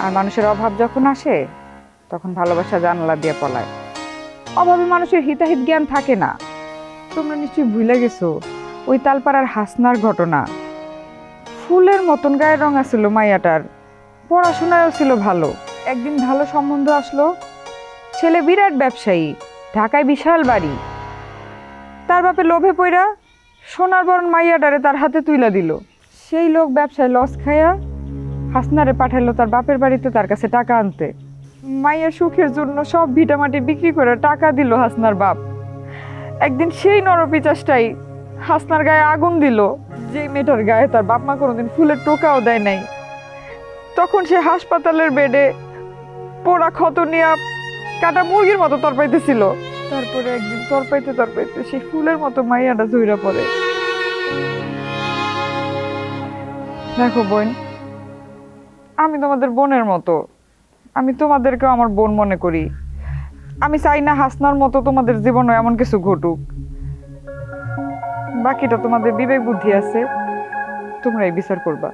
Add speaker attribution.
Speaker 1: আর মানুষের অভাব যখন আসে তখন ভালোবাসা জানালা দিয়ে পলায়। অভাবে মানুষের হিতাহিত জ্ঞান থাকে না। তোমরা নিশ্চয়ই ভুলে গেছো ওই তালপাড়ার হাসনার ঘটনা। ফুলের মতন গায়ের রং আছিল মাইয়াটার, পড়াশোনায়ও ছিল ভালো। একদিন ভালো সম্বন্ধ আসলো, ছেলে বিরাট ব্যবসায়ী, ঢাকায় বিশাল বাড়ি। তার বাপে লোভে পইরা সোনার বরণ মাইয়াটারে তার হাতে তুইলা দিল। সেই লোক ব্যবসায় লস খায়া হাসনারে পাঠালো তার বাপের বাড়িতে তার কাছে টাকা আনতে। মাইয়ার সুখের জন্য সব ভিটামাটি বিক্রি করে টাকা দিল হাসনার বাপ। একদিন সেই নরপিচাসটাই হাসনার গায়ে আগুন দিল, যে মেয়েটার গায়ে তার বাপ মা কোনোদিন ফুলের টোকাও দেয় নাই। তখন সে হাসপাতালের বেডে পোড়া ক্ষত নিয়ে কাটা মুরগির মতো তরপাইতেছিল। তারপরে একদিন তরপাইতে তরপাইতে সেই ফুলের মতো মাইয়াটা ঝইরা পড়ে। দেখো বোন, আমি তোমাদের বোনের মতো, আমি তোমাদেরকেও আমার বোন মনে করি। আমি চাই না হাসনার মতো তোমাদের জীবনে এমন কিছু ঘটুক। বাকিটা তোমাদের বিবেক বুদ্ধি আছে, তোমরাই বিচার করবা।